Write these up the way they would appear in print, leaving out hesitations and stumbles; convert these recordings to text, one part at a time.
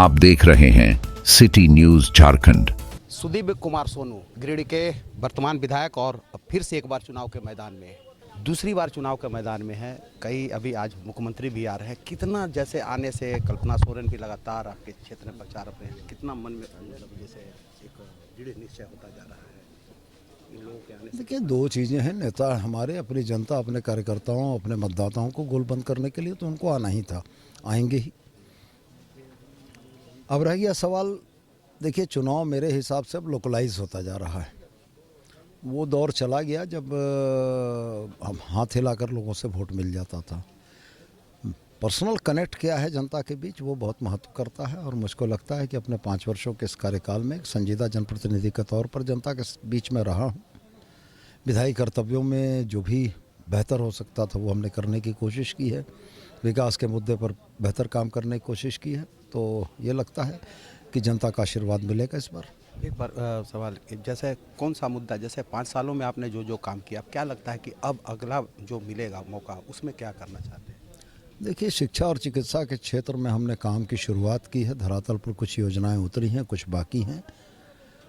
आप देख रहे हैं सिटी न्यूज झारखंड। सुदीप कुमार सोनू गिरिडीह के वर्तमान विधायक और फिर से एक बार चुनाव के मैदान में है। दूसरी बार चुनाव के मैदान में है। कई अभी आज मुख्यमंत्री भी आ रहे हैं। कितना जैसे आने से कल्पना सोरेन भी लगातार आपके क्षेत्र में प्रचार कर रहे हैं, कितना मन में मतलब जैसे एक दृढ़ निश्चय होता जा रहा है इन लोगों के आने से? देखिए, दो चीज़ें हैं। नेता हमारे अपनी जनता, अपने कार्यकर्ताओं, अपने मतदाताओं को गोलबंद करने के लिए तो उनको आना ही था, आएंगे ही। अब रह गया सवाल, देखिए चुनाव मेरे हिसाब से अब लोकलाइज होता जा रहा है। वो दौर चला गया जब हम हाथ हिलाकर लोगों से वोट मिल जाता था। पर्सनल कनेक्ट क्या है जनता के बीच, वो बहुत महत्व करता है। और मुझको लगता है कि अपने 5 वर्षों के इस कार्यकाल में एक संजीदा जनप्रतिनिधि के तौर पर जनता के बीच में रहा हूँ। विधायी कर्तव्यों में जो भी बेहतर हो सकता था वो हमने करने की कोशिश की है। विकास के मुद्दे पर बेहतर काम करने की कोशिश की है। तो ये लगता है कि जनता का आशीर्वाद मिलेगा इस बार। एक बार सवाल, जैसे कौन सा मुद्दा, जैसे 5 सालों में आपने जो काम किया, क्या लगता है कि अब अगला जो मिलेगा मौका उसमें क्या करना चाहते हैं? देखिए, शिक्षा और चिकित्सा के क्षेत्र में हमने काम की शुरुआत की है। धरातल पर कुछ योजनाएं उतरी हैं, कुछ बाकी हैं।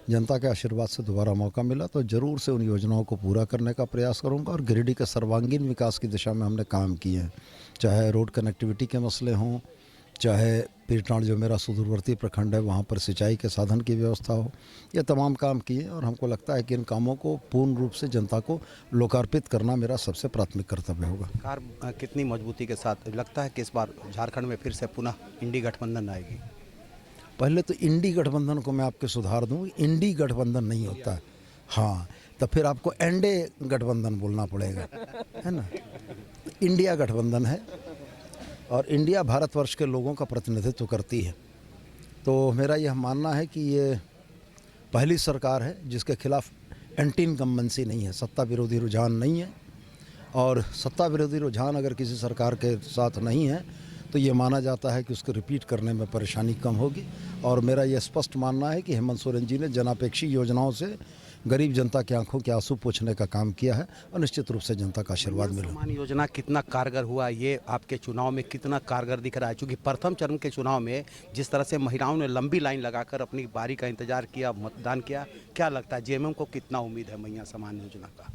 जनता के आशीर्वाद से दोबारा मौका मिला तो ज़रूर से उन योजनाओं को पूरा करने का प्रयास करूंगा। और गिरिडीह के सर्वांगीण विकास की दिशा में हमने काम किए हैं, चाहे रोड कनेक्टिविटी के मसले हों, चाहे पीरटांड जो मेरा सुदूरवर्ती प्रखंड है वहाँ पर सिंचाई के साधन की व्यवस्था हो। ये तमाम काम किए और हमको लगता है कि इन कामों को पूर्ण रूप से जनता को लोकार्पित करना मेरा सबसे प्राथमिक कर्तव्य होगा। सरकार कितनी मजबूती के साथ लगता है कि इस बार झारखंड में फिर से पुनः इंडी गठबंधन आएगी? पहले तो इंडी गठबंधन को मैं आपके सुधार दूँ, इंडी गठबंधन नहीं होता है। हाँ, तो फिर आपको एनडे गठबंधन बोलना पड़ेगा, है ना। इंडिया गठबंधन है और इंडिया भारतवर्ष के लोगों का प्रतिनिधित्व करती है। तो मेरा यह मानना है कि ये पहली सरकार है जिसके खिलाफ एंटी इनकम्बेंसी नहीं है, सत्ता विरोधी रुझान नहीं है। और सत्ता विरोधी रुझान अगर किसी सरकार के साथ नहीं है तो ये माना जाता है कि उसको रिपीट करने में परेशानी कम होगी। और मेरा यह स्पष्ट मानना है कि हेमंत सोरेन जी ने जनापेक्षी योजनाओं से गरीब जनता की आंखों के आंसू पोंछने का काम किया है और निश्चित रूप से जनता का आशीर्वाद मिला। सम्मान योजना कितना कारगर हुआ, ये आपके चुनाव में कितना कारगर दिख रहा है? क्योंकि प्रथम चरण के चुनाव में जिस तरह से महिलाओं ने लंबी लाइन लगाकर अपनी बारी का इंतजार किया, मतदान किया, क्या लगता है जेएमएम को कितना उम्मीद है मैया सम्मान योजना का?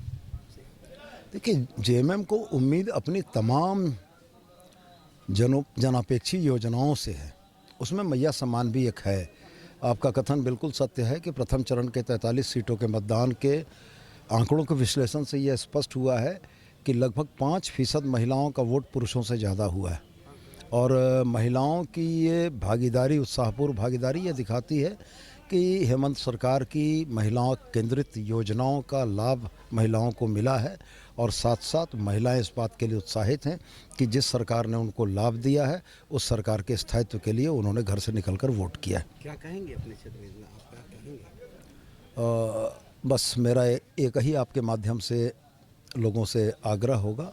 देखिए, जेएमएम को उम्मीद अपनी तमाम जनापेक्षी योजनाओं से है, उसमें मैया सम्मान भी एक है। आपका कथन बिल्कुल सत्य है कि प्रथम चरण के 43 सीटों के मतदान के आंकड़ों के विश्लेषण से यह स्पष्ट हुआ है कि लगभग 5% महिलाओं का वोट पुरुषों से ज़्यादा हुआ है। और महिलाओं की ये भागीदारी, उत्साहपूर्ण भागीदारी, ये दिखाती है कि हेमंत सरकार की महिलाओं केंद्रित योजनाओं का लाभ महिलाओं को मिला है। और साथ साथ महिलाएं इस बात के लिए उत्साहित हैं कि जिस सरकार ने उनको लाभ दिया है उस सरकार के स्थायित्व के लिए उन्होंने घर से निकलकर वोट किया है। क्या कहेंगे अपने क्षेत्र में, आप क्या कहेंगे? बस मेरा एक ही आपके माध्यम से लोगों से आग्रह होगा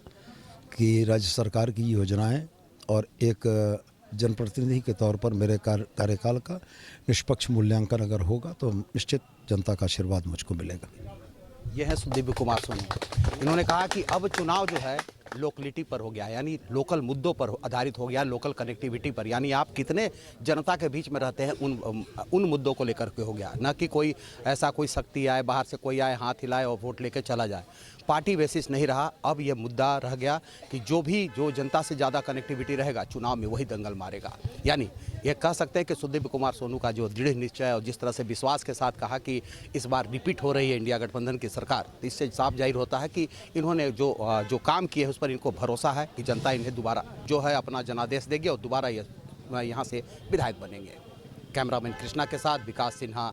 कि राज्य सरकार की योजनाएं और एक जनप्रतिनिधि के तौर पर मेरे कार्यकाल का निष्पक्ष मूल्यांकन अगर होगा तो निश्चित जनता का आशीर्वाद मुझको मिलेगा। यह है सुदीप कुमार सोनू। इन्होंने कहा कि अब चुनाव जो है लोकलिटी पर हो गया, यानी लोकल मुद्दों पर आधारित हो गया, लोकल कनेक्टिविटी पर, यानी आप कितने जनता के बीच में रहते हैं उन मुद्दों को लेकर के हो गया, न कि कोई ऐसा कोई शक्ति आए, बाहर से कोई आए, हाथ हिलाए और वोट लेके चला जाए। पार्टी बेसिस नहीं रहा। अब यह मुद्दा रह गया कि जो जनता से ज़्यादा कनेक्टिविटी रहेगा चुनाव में वही दंगल मारेगा। यानी ये कह सकते हैं कि सुदीप कुमार सोनू का जो दृढ़ निश्चय और जिस तरह से विश्वास के साथ कहा कि इस बार रिपीट हो रही है इंडिया गठबंधन की सरकार, तो इससे साफ जाहिर होता है कि इन्होंने जो काम किए हैं उस पर इनको भरोसा है कि जनता इन्हें दोबारा जो है अपना जनादेश देगी और दोबारा यहाँ से विधायक बनेंगे। कैमरामैन कृष्णा के साथ विकास सिन्हा,